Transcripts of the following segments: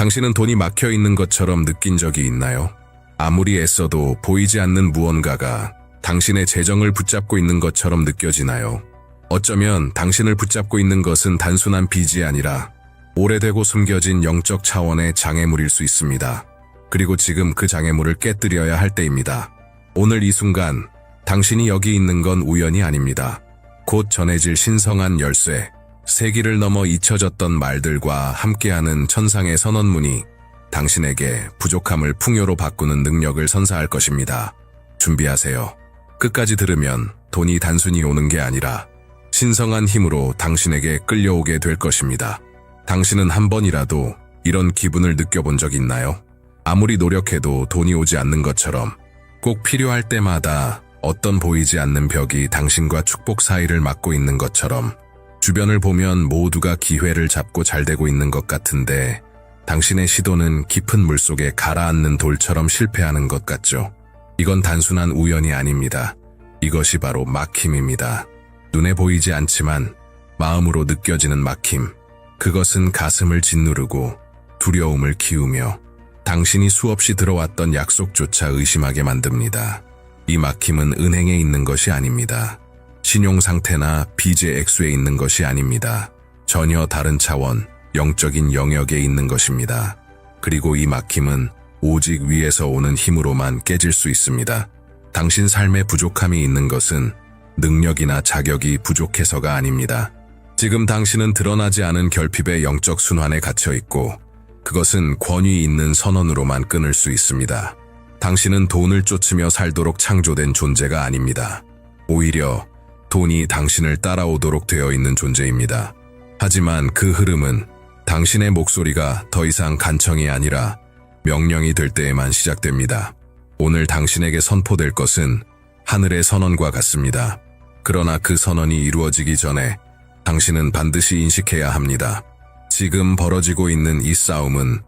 당신은 돈이 막혀 있는 것처럼 느낀 적이 있나요? 아무리 애써도 보이지 않는 무언가가 당신의 재정을 붙잡고 있는 것처럼 느껴지나요? 어쩌면 당신을 붙잡고 있는 것은 단순한 빚이 아니라 오래되고 숨겨진 영적 차원의 장애물일 수 있습니다. 그리고 지금 그 장애물을 깨뜨려야 할 때입니다. 오늘 이 순간 당신이 여기 있는 건 우연이 아닙니다. 곧 전해질 신성한 열쇠, 세기를 넘어 잊혀졌던 말들과 함께하는 천상의 선언문이 당신에게 부족함을 풍요로 바꾸는 능력을 선사할 것입니다. 준비하세요. 끝까지 들으면 돈이 단순히 오는 게 아니라 신성한 힘으로 당신에게 끌려오게 될 것입니다. 당신은 한 번이라도 이런 기분을 느껴본 적 있나요? 아무리 노력해도 돈이 오지 않는 것처럼 꼭 필요할 때마다 어떤 보이지 않는 벽이 당신과 축복 사이를 막고 있는 것처럼 주변을 보면 모두가 기회를 잡고 잘 되고 있는 것 같은데 당신의 시도는 깊은 물속에 가라앉는 돌처럼 실패하는 것 같죠. 이건 단순한 우연이 아닙니다. 이것이 바로 막힘입니다. 눈에 보이지 않지만 마음으로 느껴지는 막힘. 그것은 가슴을 짓누르고 두려움을 키우며 당신이 수없이 들어왔던 약속조차 의심하게 만듭니다. 이 막힘은 은행에 있는 것이 아닙니다. 신용 상태나 빚의 액수에 있는 것이 아닙니다. 전혀 다른 차원, 영적인 영역에 있는 것입니다. 그리고 이 막힘은 오직 위에서 오는 힘으로만 깨질 수 있습니다. 당신 삶에 부족함이 있는 것은 능력이나 자격이 부족해서가 아닙니다. 지금 당신은 드러나지 않은 결핍의 영적 순환에 갇혀 있고 그것은 권위 있는 선언으로만 끊을 수 있습니다. 당신은 돈을 쫓으며 살도록 창조된 존재가 아닙니다. 오히려 돈이 당신을 따라오도록 되어 있는 존재입니다. 하지만 그 흐름은 당신의 목소리가 더 이상 간청이 아니라 명령이 될 때에만 시작됩니다. 오늘 당신에게 선포될 것은 하늘의 선언과 같습니다. 그러나 그 선언이 이루어지기 전에 당신은 반드시 인식해야 합니다. 지금 벌어지고 있는 이 싸움은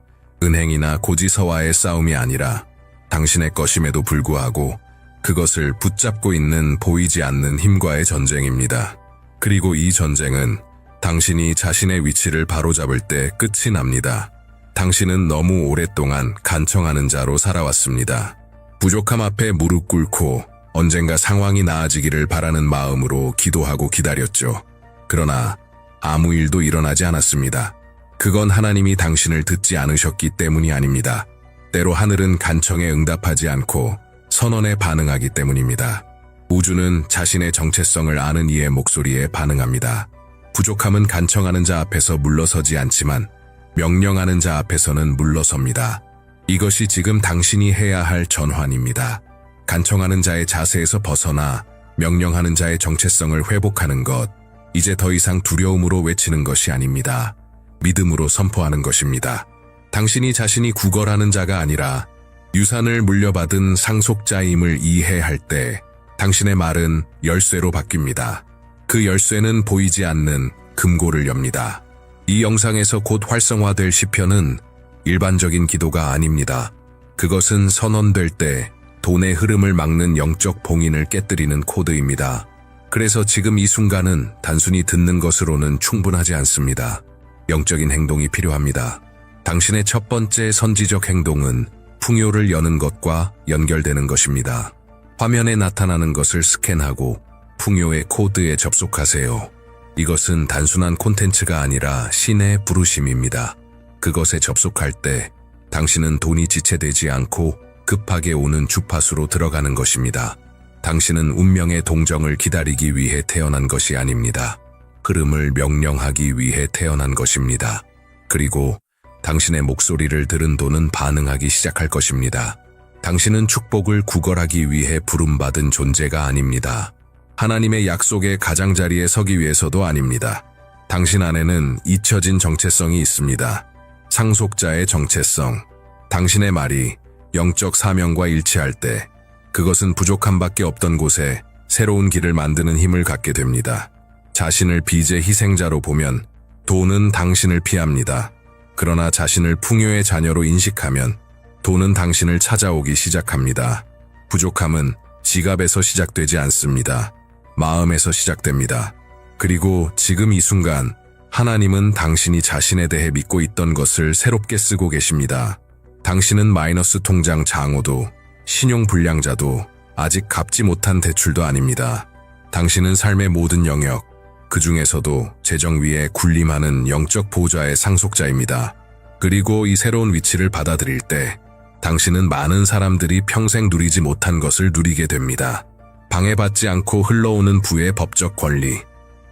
은행이나 고지서와의 싸움이 아니라 당신의 것임에도 불구하고 그것을 붙잡고 있는 보이지 않는 힘과의 전쟁입니다. 그리고 이 전쟁은 당신이 자신의 위치를 바로잡을 때 끝이 납니다. 당신은 너무 오랫동안 간청하는 자로 살아왔습니다. 부족함 앞에 무릎 꿇고 언젠가 상황이 나아지기를 바라는 마음으로 기도하고 기다렸죠. 그러나 아무 일도 일어나지 않았습니다. 그건 하나님이 당신을 듣지 않으셨기 때문이 아닙니다. 때로 하늘은 간청에 응답하지 않고 선언에 반응하기 때문입니다. 우주는 자신의 정체성을 아는 이의 목소리에 반응합니다. 부족함은 간청하는 자 앞에서 물러서지 않지만 명령하는 자 앞에서는 물러섭니다. 이것이 지금 당신이 해야 할 전환입니다. 간청하는 자의 자세에서 벗어나 명령하는 자의 정체성을 회복하는 것. 이제 더 이상 두려움으로 외치는 것이 아닙니다. 믿음으로 선포하는 것입니다. 당신이 자신이 구걸하는 자가 아니라 유산을 물려받은 상속자임을 이해할 때 당신의 말은 열쇠로 바뀝니다. 그 열쇠는 보이지 않는 금고를 엽니다. 이 영상에서 곧 활성화될 시편은 일반적인 기도가 아닙니다. 그것은 선언될 때 돈의 흐름을 막는 영적 봉인을 깨뜨리는 코드입니다. 그래서 지금 이 순간은 단순히 듣는 것으로는 충분하지 않습니다. 영적인 행동이 필요합니다. 당신의 첫 번째 선지적 행동은 풍요를 여는 것과 연결되는 것입니다. 화면에 나타나는 것을 스캔하고 풍요의 코드에 접속하세요. 이것은 단순한 콘텐츠가 아니라 신의 부르심입니다. 그것에 접속할 때 당신은 돈이 지체되지 않고 급하게 오는 주파수로 들어가는 것입니다. 당신은 운명의 동정을 기다리기 위해 태어난 것이 아닙니다. 흐름을 명령하기 위해 태어난 것입니다. 그리고 당신의 목소리를 들은 돈은 반응하기 시작할 것입니다. 당신은 축복을 구걸하기 위해 부름받은 존재가 아닙니다. 하나님의 약속의 가장자리에 서기 위해서도 아닙니다. 당신 안에는 잊혀진 정체성이 있습니다. 상속자의 정체성. 당신의 말이 영적 사명과 일치할 때 그것은 부족함밖에 없던 곳에 새로운 길을 만드는 힘을 갖게 됩니다. 자신을 빚의 희생자로 보면 돈은 당신을 피합니다. 그러나 자신을 풍요의 자녀로 인식하면 돈은 당신을 찾아오기 시작합니다. 부족함은 지갑에서 시작되지 않습니다. 마음에서 시작됩니다. 그리고 지금 이 순간 하나님은 당신이 자신에 대해 믿고 있던 것을 새롭게 쓰고 계십니다. 당신은 마이너스 통장 장어도, 신용 불량자도, 아직 갚지 못한 대출도 아닙니다. 당신은 삶의 모든 영역, 그 중에서도 재정 위에 군림하는 영적 보좌의 상속자입니다. 그리고 이 새로운 위치를 받아들일 때 당신은 많은 사람들이 평생 누리지 못한 것을 누리게 됩니다. 방해받지 않고 흘러오는 부의 법적 권리.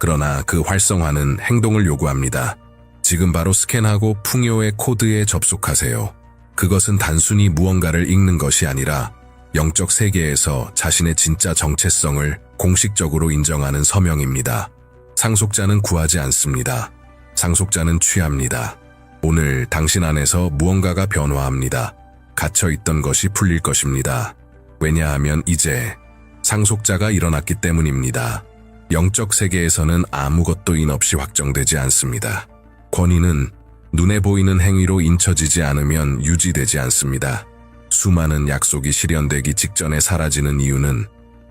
그러나 그 활성화는 행동을 요구합니다. 지금 바로 스캔하고 풍요의 코드에 접속하세요. 그것은 단순히 무언가를 읽는 것이 아니라 영적 세계에서 자신의 진짜 정체성을 공식적으로 인정하는 서명입니다. 상속자는 구하지 않습니다. 상속자는 취합니다. 오늘 당신 안에서 무언가가 변화합니다. 갇혀있던 것이 풀릴 것입니다. 왜냐하면 이제 상속자가 일어났기 때문입니다. 영적 세계에서는 아무것도 인없이 확정되지 않습니다. 권위는 눈에 보이는 행위로 인쳐지지 않으면 유지되지 않습니다. 수많은 약속이 실현되기 직전에 사라지는 이유는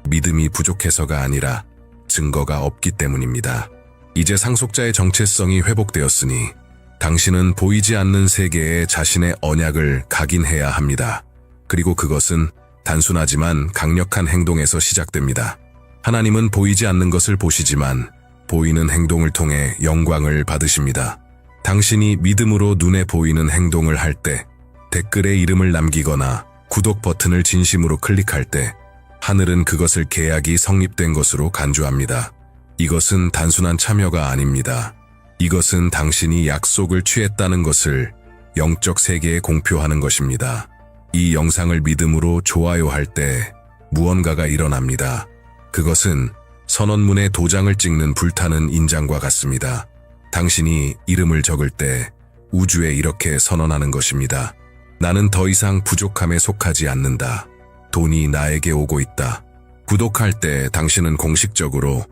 믿음이 부족해서가 아니라 증거가 없기 때문입니다. 이제 상속자의 정체성이 회복되었으니 당신은 보이지 않는 세계에 자신의 언약을 각인해야 합니다. 그리고 그것은 단순하지만 강력한 행동에서 시작됩니다. 하나님은 보이지 않는 것을 보시지만 보이는 행동을 통해 영광을 받으십니다. 당신이 믿음으로 눈에 보이는 행동을 할 때, 댓글에 이름을 남기거나 구독 버튼을 진심으로 클릭할 때 하늘은 그것을 계약이 성립된 것으로 간주합니다. 이것은 단순한 참여가 아닙니다. 이것은 당신이 약속을 취했다는 것을 영적 세계에 공표하는 것입니다. 이 영상을 믿음으로 좋아요할 때 무언가가 일어납니다. 그것은 선언문에 도장을 찍는 불타는 인장과 같습니다. 당신이 이름을 적을 때 우주에 이렇게 선언하는 것입니다. 나는 더 이상 부족함에 속하지 않는다. 돈이 나에게 오고 있다. 구독할 때 당신은 공식적으로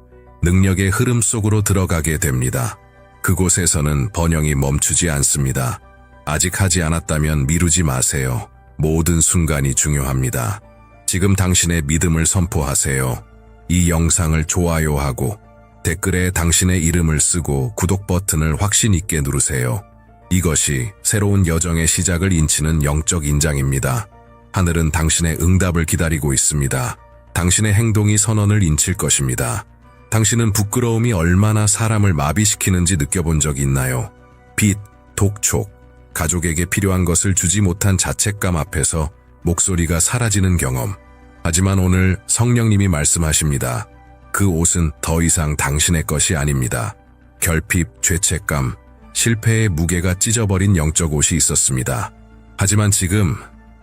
능력의 흐름 속으로 들어가게 됩니다. 그곳에서는 번영이 멈추지 않습니다. 아직 하지 않았다면 미루지 마세요. 모든 순간이 중요합니다. 지금 당신의 믿음을 선포하세요. 이 영상을 좋아요하고 댓글에 당신의 이름을 쓰고 구독 버튼을 확신 있게 누르세요. 이것이 새로운 여정의 시작을 인치는 영적 인장입니다. 하늘은 당신의 응답을 기다리고 있습니다. 당신의 행동이 선언을 인칠 것입니다. 당신은 부끄러움이 얼마나 사람을 마비시키는지 느껴본 적이 있나요? 빚, 독촉, 가족에게 필요한 것을 주지 못한 자책감 앞에서 목소리가 사라지는 경험. 하지만 오늘 성령님이 말씀하십니다. 그 옷은 더 이상 당신의 것이 아닙니다. 결핍, 죄책감, 실패의 무게가 찢어버린 영적 옷이 있었습니다. 하지만 지금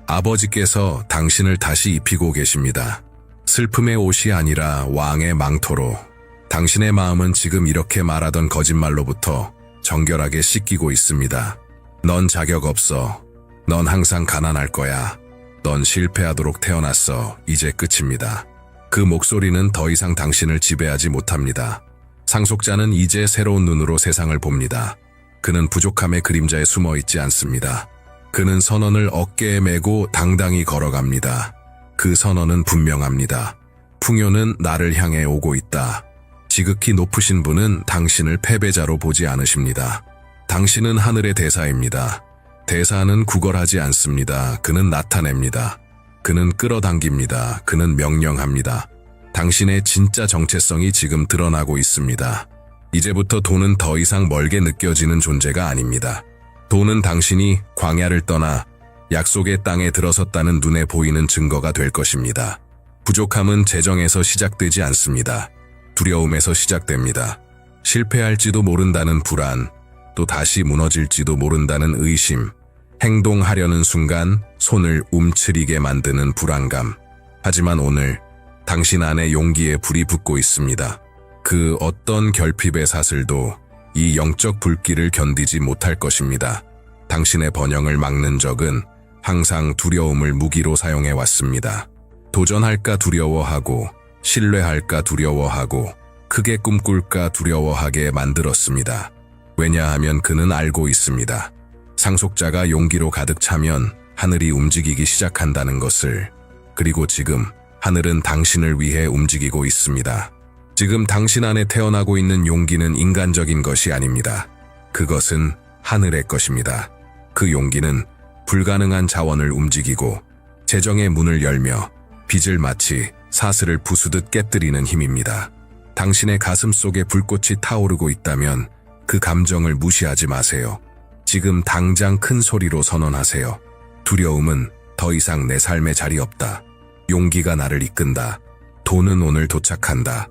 아버지께서 당신을 다시 입히고 계십니다. 슬픔의 옷이 아니라 왕의 망토로. 당신의 마음은 지금 이렇게 말하던 거짓말로부터 정결하게 씻기고 있습니다. 넌 자격 없어. 넌 항상 가난할 거야. 넌 실패하도록 태어났어. 이제 끝입니다. 그 목소리는 더 이상 당신을 지배하지 못합니다. 상속자는 이제 새로운 눈으로 세상을 봅니다. 그는 부족함의 그림자에 숨어 있지 않습니다. 그는 선언을 어깨에 메고 당당히 걸어갑니다. 그 선언은 분명합니다. 풍요는 나를 향해 오고 있다. 지극히 높으신 분은 당신을 패배자로 보지 않으십니다. 당신은 하늘의 대사입니다. 대사는 구걸하지 않습니다. 그는 나타냅니다. 그는 끌어당깁니다. 그는 명령합니다. 당신의 진짜 정체성이 지금 드러나고 있습니다. 이제부터 돈은 더 이상 멀게 느껴지는 존재가 아닙니다. 돈은 당신이 광야를 떠나 약속의 땅에 들어섰다는 눈에 보이는 증거가 될 것입니다. 부족함은 재정에서 시작되지 않습니다. 두려움에서 시작됩니다. 실패할지도 모른다는 불안, 또 다시 무너질지도 모른다는 의심, 행동하려는 순간 손을 움츠리게 만드는 불안감. 하지만 오늘 당신 안에 용기의 불이 붙고 있습니다. 그 어떤 결핍의 사슬도 이 영적 불길을 견디지 못할 것입니다. 당신의 번영을 막는 적은 항상 두려움을 무기로 사용해 왔습니다. 도전할까 두려워하고, 신뢰할까 두려워하고, 크게 꿈꿀까 두려워하게 만들었습니다. 왜냐하면 그는 알고 있습니다. 상속자가 용기로 가득 차면 하늘이 움직이기 시작한다는 것을. 그리고 지금 하늘은 당신을 위해 움직이고 있습니다. 지금 당신 안에 태어나고 있는 용기는 인간적인 것이 아닙니다. 그것은 하늘의 것입니다. 그 용기는 불가능한 자원을 움직이고 재정의 문을 열며 빚을 마치 사슬을 부수듯 깨뜨리는 힘입니다. 당신의 가슴 속에 불꽃이 타오르고 있다면 그 감정을 무시하지 마세요. 지금 당장 큰 소리로 선언하세요. 두려움은 더 이상 내 삶에 자리 없다. 용기가 나를 이끈다. 돈은 오늘 도착한다.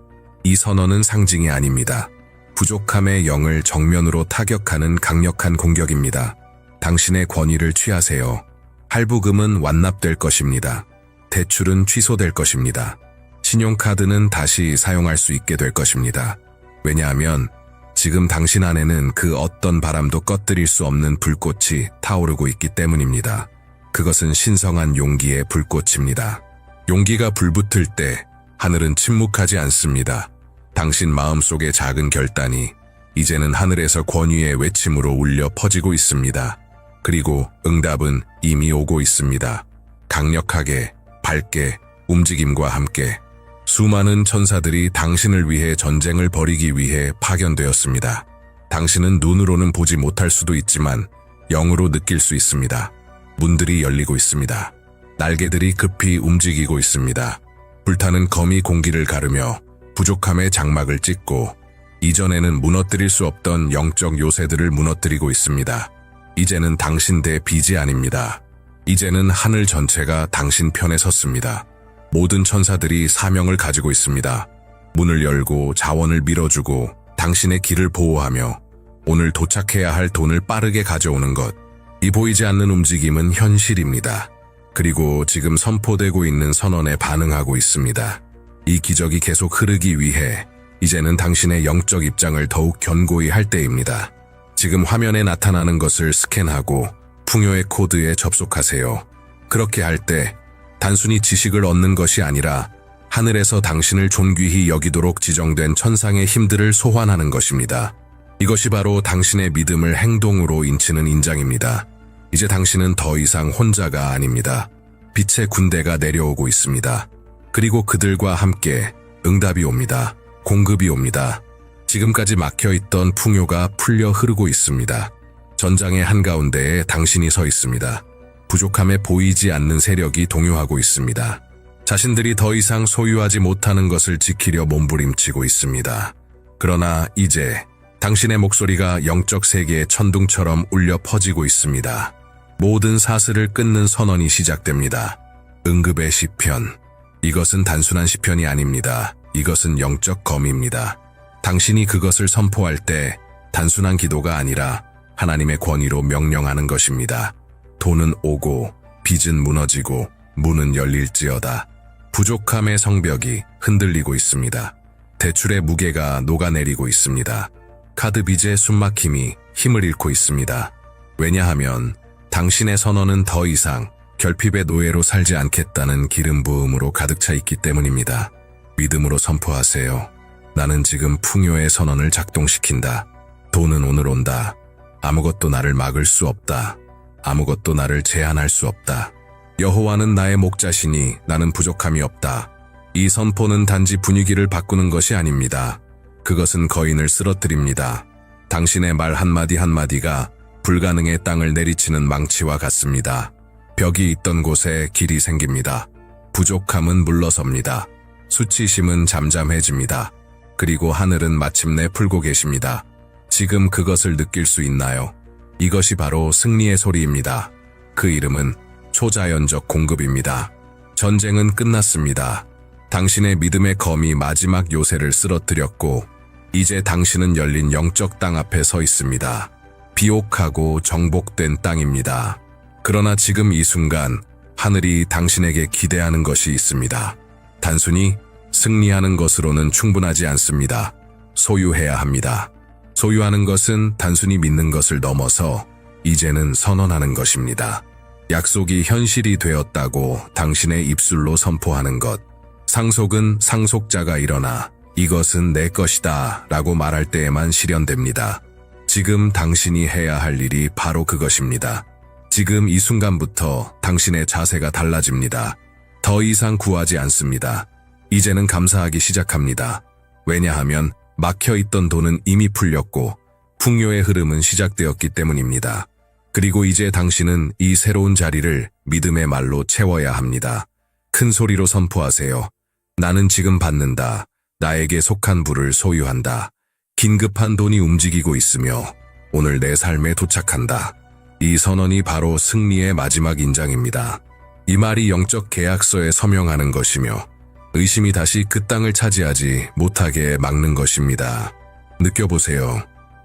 이 선언은 상징이 아닙니다. 부족함의 영을 정면으로 타격하는 강력한 공격입니다. 당신의 권위를 취하세요. 할부금은 완납될 것입니다. 대출은 취소될 것입니다. 신용카드는 다시 사용할 수 있게 될 것입니다. 왜냐하면 지금 당신 안에는 그 어떤 바람도 꺼뜨릴 수 없는 불꽃이 타오르고 있기 때문입니다. 그것은 신성한 용기의 불꽃입니다. 용기가 불붙을 때 하늘은 침묵하지 않습니다. 당신 마음속의 작은 결단이 이제는 하늘에서 권위의 외침으로 울려 퍼지고 있습니다. 그리고 응답은 이미 오고 있습니다. 강력하게, 밝게, 움직임과 함께 수많은 천사들이 당신을 위해 전쟁을 벌이기 위해 파견되었습니다. 당신은 눈으로는 보지 못할 수도 있지만 영으로 느낄 수 있습니다. 문들이 열리고 있습니다. 날개들이 급히 움직이고 있습니다. 불타는 검이 공기를 가르며 부족함의 장막을 찢고 이전에는 무너뜨릴 수 없던 영적 요새들을 무너뜨리고 있습니다. 이제는 당신 대 빚이 아닙니다. 이제는 하늘 전체가 당신 편에 섰습니다. 모든 천사들이 사명을 가지고 있습니다. 문을 열고 자원을 밀어주고 당신의 길을 보호하며 오늘 도착해야 할 돈을 빠르게 가져오는 것. 이 보이지 않는 움직임은 현실입니다. 그리고 지금 선포되고 있는 선언에 반응하고 있습니다. 이 기적이 계속 흐르기 위해 이제는 당신의 영적 입장을 더욱 견고히 할 때입니다. 지금 화면에 나타나는 것을 스캔하고 풍요의 코드에 접속하세요. 그렇게 할 때 단순히 지식을 얻는 것이 아니라 하늘에서 당신을 존귀히 여기도록 지정된 천상의 힘들을 소환하는 것입니다. 이것이 바로 당신의 믿음을 행동으로 인치는 인장입니다. 이제 당신은 더 이상 혼자가 아닙니다. 빛의 군대가 내려오고 있습니다. 그리고 그들과 함께 응답이 옵니다. 공급이 옵니다. 지금까지 막혀있던 풍요가 풀려 흐르고 있습니다. 전장의 한가운데에 당신이 서 있습니다. 부족함에 보이지 않는 세력이 동요하고 있습니다. 자신들이 더 이상 소유하지 못하는 것을 지키려 몸부림치고 있습니다. 그러나 이제 당신의 목소리가 영적 세계의 천둥처럼 울려 퍼지고 있습니다. 모든 사슬을 끊는 선언이 시작됩니다. 응급의 시편. 이것은 단순한 시편이 아닙니다. 이것은 영적 검입니다. 당신이 그것을 선포할 때 단순한 기도가 아니라 하나님의 권위로 명령하는 것입니다. 돈은 오고 빚은 무너지고 문은 열릴지어다. 부족함의 성벽이 흔들리고 있습니다. 대출의 무게가 녹아내리고 있습니다. 카드 빚의 숨막힘이 힘을 잃고 있습니다. 왜냐하면 당신의 선언은 더 이상 결핍의 노예로 살지 않겠다는 기름 부음으로 가득 차 있기 때문입니다. 믿음으로 선포하세요. 나는 지금 풍요의 선언을 작동시킨다. 돈은 오늘 온다. 아무것도 나를 막을 수 없다. 아무것도 나를 제한할 수 없다. 여호와는 나의 목자시니 나는 부족함이 없다. 이 선포는 단지 분위기를 바꾸는 것이 아닙니다. 그것은 거인을 쓰러뜨립니다. 당신의 말 한마디 한마디가 불가능의 땅을 내리치는 망치와 같습니다. 벽이 있던 곳에 길이 생깁니다. 부족함은 물러섭니다. 수치심은 잠잠해집니다. 그리고 하늘은 마침내 풀고 계십니다. 지금 그것을 느낄 수 있나요? 이것이 바로 승리의 소리입니다. 그 이름은 초자연적 공급입니다. 전쟁은 끝났습니다. 당신의 믿음의 검이 마지막 요새를 쓰러뜨렸고 이제 당신은 열린 영적 땅 앞에 서 있습니다. 비옥하고 정복된 땅입니다. 그러나 지금 이 순간 하늘이 당신에게 기대하는 것이 있습니다. 단순히 승리하는 것으로는 충분하지 않습니다. 소유해야 합니다. 소유하는 것은 단순히 믿는 것을 넘어서 이제는 선언하는 것입니다. 약속이 현실이 되었다고 당신의 입술로 선포하는 것. 상속은 상속자가 일어나 이것은 내 것이다 라고 말할 때에만 실현됩니다. 지금 당신이 해야 할 일이 바로 그것입니다. 지금 이 순간부터 당신의 자세가 달라집니다. 더 이상 구하지 않습니다. 이제는 감사하기 시작합니다. 왜냐하면 막혀있던 돈은 이미 풀렸고 풍요의 흐름은 시작되었기 때문입니다. 그리고 이제 당신은 이 새로운 자리를 믿음의 말로 채워야 합니다. 큰 소리로 선포하세요. 나는 지금 받는다. 나에게 속한 부를 소유한다. 긴급한 돈이 움직이고 있으며 오늘 내 삶에 도착한다. 이 선언이 바로 승리의 마지막 인장입니다. 이 말이 영적 계약서에 서명하는 것이며 의심이 다시 그 땅을 차지하지 못하게 막는 것입니다. 느껴보세요.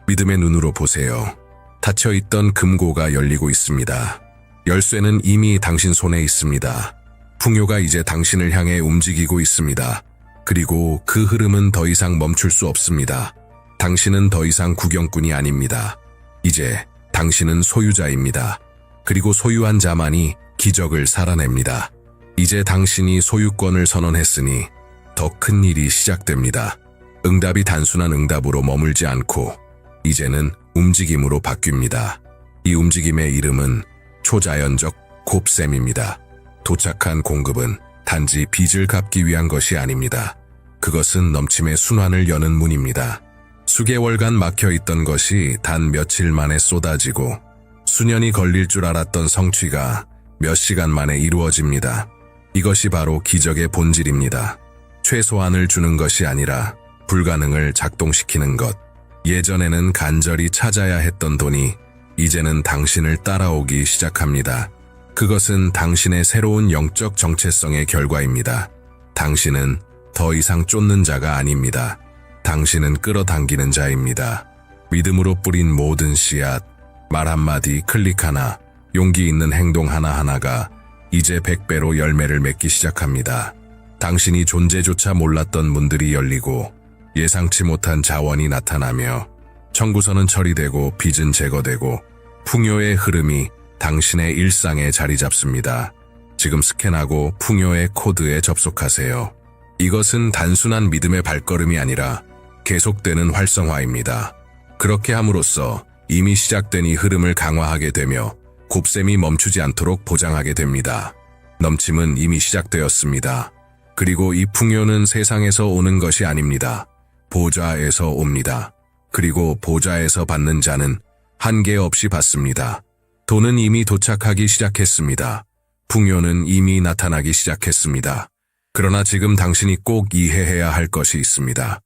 믿음의 눈으로 보세요. 닫혀있던 금고가 열리고 있습니다. 열쇠는 이미 당신 손에 있습니다. 풍요가 이제 당신을 향해 움직이고 있습니다. 그리고 그 흐름은 더 이상 멈출 수 없습니다. 당신은 더 이상 구경꾼이 아닙니다. 이제 당신은 소유자입니다. 그리고 소유한 자만이 기적을 살아냅니다. 이제 당신이 소유권을 선언했으니 더 큰 일이 시작됩니다. 응답이 단순한 응답으로 머물지 않고 이제는 움직임으로 바뀝니다. 이 움직임의 이름은 초자연적 곱셈입니다. 도착한 공급은 단지 빚을 갚기 위한 것이 아닙니다. 그것은 넘침의 순환을 여는 문입니다. 수개월간 막혀있던 것이 단 며칠 만에 쏟아지고 수년이 걸릴 줄 알았던 성취가 몇 시간 만에 이루어집니다. 이것이 바로 기적의 본질입니다. 최소한을 주는 것이 아니라 불가능을 작동시키는 것. 예전에는 간절히 찾아야 했던 돈이 이제는 당신을 따라오기 시작합니다. 그것은 당신의 새로운 영적 정체성의 결과입니다. 당신은 더 이상 쫓는 자가 아닙니다. 당신은 끌어당기는 자입니다. 믿음으로 뿌린 모든 씨앗, 말 한마디, 클릭 하나, 용기 있는 행동 하나하나가 이제 100배로 열매를 맺기 시작합니다. 당신이 존재조차 몰랐던 문들이 열리고 예상치 못한 자원이 나타나며 청구서는 처리되고 빚은 제거되고 풍요의 흐름이 당신의 일상에 자리 잡습니다. 지금 스캔하고 풍요의 코드에 접속하세요. 이것은 단순한 믿음의 발걸음이 아니라 계속되는 활성화입니다. 그렇게 함으로써 이미 시작된 이 흐름을 강화하게 되며 곱셈이 멈추지 않도록 보장하게 됩니다. 넘침은 이미 시작되었습니다. 그리고 이 풍요는 세상에서 오는 것이 아닙니다. 보좌에서 옵니다. 그리고 보좌에서 받는 자는 한계 없이 받습니다. 돈은 이미 도착하기 시작했습니다. 풍요는 이미 나타나기 시작했습니다. 그러나 지금 당신이 꼭 이해해야 할 것이 있습니다.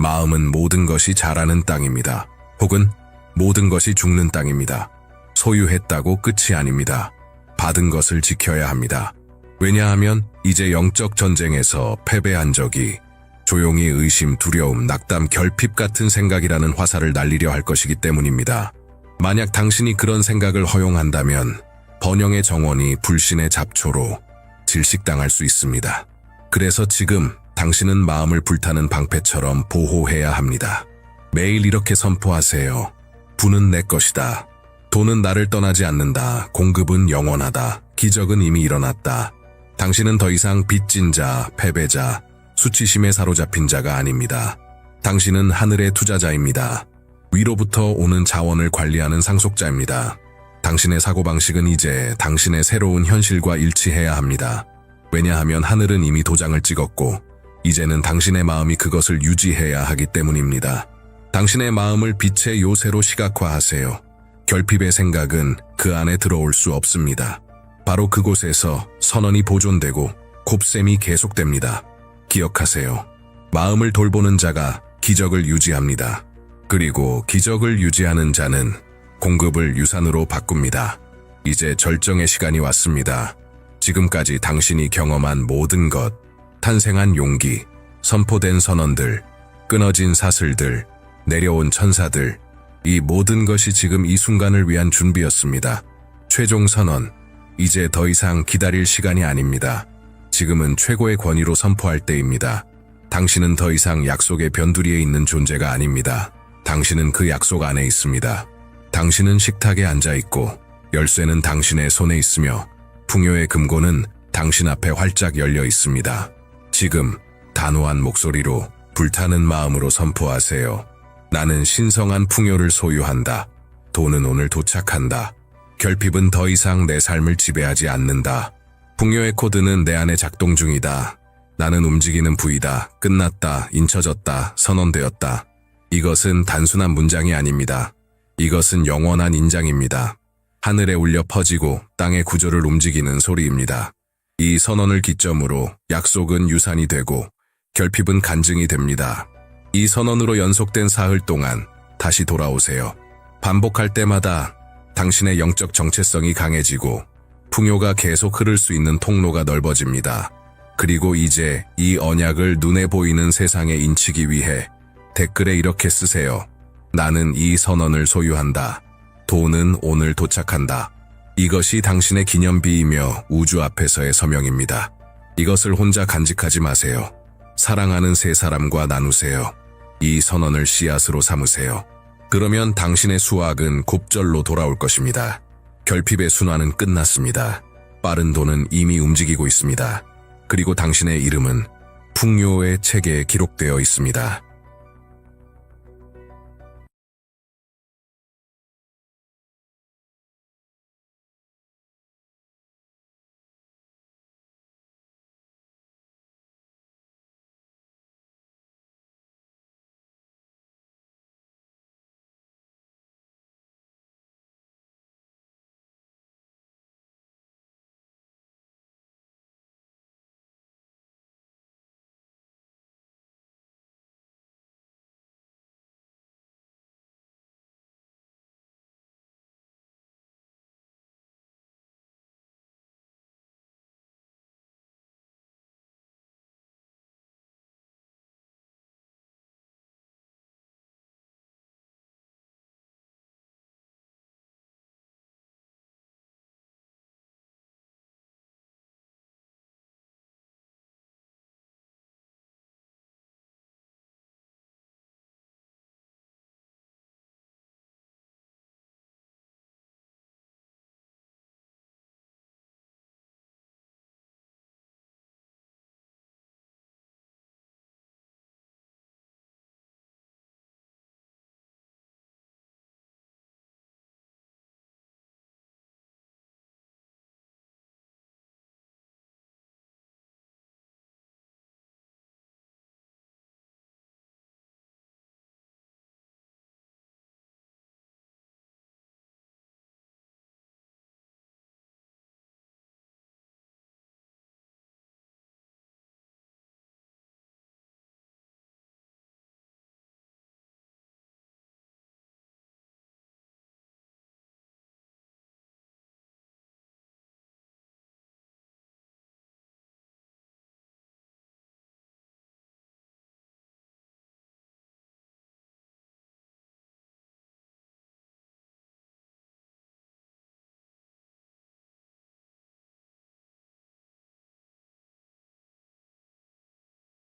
마음은 모든 것이 자라는 땅입니다. 혹은 모든 것이 죽는 땅입니다. 소유했다고 끝이 아닙니다. 받은 것을 지켜야 합니다. 왜냐하면 이제 영적 전쟁에서 패배한 적이 조용히 의심, 두려움, 낙담, 결핍 같은 생각이라는 화살을 날리려 할 것이기 때문입니다. 만약 당신이 그런 생각을 허용한다면 번영의 정원이 불신의 잡초로 질식당할 수 있습니다. 그래서 지금 당신은 마음을 불타는 방패처럼 보호해야 합니다. 매일 이렇게 선포하세요. 부는 내 것이다. 돈은 나를 떠나지 않는다. 공급은 영원하다. 기적은 이미 일어났다. 당신은 더 이상 빚진 자, 패배자, 수치심에 사로잡힌 자가 아닙니다. 당신은 하늘의 투자자입니다. 위로부터 오는 자원을 관리하는 상속자입니다. 당신의 사고방식은 이제 당신의 새로운 현실과 일치해야 합니다. 왜냐하면 하늘은 이미 도장을 찍었고 이제는 당신의 마음이 그것을 유지해야 하기 때문입니다. 당신의 마음을 빛의 요새로 시각화하세요. 결핍의 생각은 그 안에 들어올 수 없습니다. 바로 그곳에서 선언이 보존되고 곱셈이 계속됩니다. 기억하세요. 마음을 돌보는 자가 기적을 유지합니다. 그리고 기적을 유지하는 자는 공급을 유산으로 바꿉니다. 이제 절정의 시간이 왔습니다. 지금까지 당신이 경험한 모든 것, 탄생한 용기, 선포된 선언들, 끊어진 사슬들, 내려온 천사들, 이 모든 것이 지금 이 순간을 위한 준비였습니다. 최종 선언, 이제 더 이상 기다릴 시간이 아닙니다. 지금은 최고의 권위로 선포할 때입니다. 당신은 더 이상 약속의 변두리에 있는 존재가 아닙니다. 당신은 그 약속 안에 있습니다. 당신은 식탁에 앉아있고 열쇠는 당신의 손에 있으며 풍요의 금고는 당신 앞에 활짝 열려 있습니다. 지금 단호한 목소리로 불타는 마음으로 선포하세요. 나는 신성한 풍요를 소유한다. 돈은 오늘 도착한다. 결핍은 더 이상 내 삶을 지배하지 않는다. 풍요의 코드는 내 안에 작동 중이다. 나는 움직이는 부위다, 끝났다, 잊혀졌다, 선언되었다. 이것은 단순한 문장이 아닙니다. 이것은 영원한 인장입니다. 하늘에 울려 퍼지고 땅의 구조를 움직이는 소리입니다. 이 선언을 기점으로 약속은 유산이 되고 결핍은 간증이 됩니다. 이 선언으로 연속된 사흘 동안 다시 돌아오세요. 반복할 때마다 당신의 영적 정체성이 강해지고 풍요가 계속 흐를 수 있는 통로가 넓어집니다. 그리고 이제 이 언약을 눈에 보이는 세상에 인치기 위해 댓글에 이렇게 쓰세요. 나는 이 선언을 소유한다. 돈은 오늘 도착한다. 이것이 당신의 기념비이며 우주 앞에서의 서명입니다. 이것을 혼자 간직하지 마세요. 사랑하는 세 사람과 나누세요. 이 선언을 씨앗으로 삼으세요. 그러면 당신의 수확은 곱절로 돌아올 것입니다. 결핍의 순환은 끝났습니다. 빠른 돈은 이미 움직이고 있습니다. 그리고 당신의 이름은 풍요의 책에 기록되어 있습니다.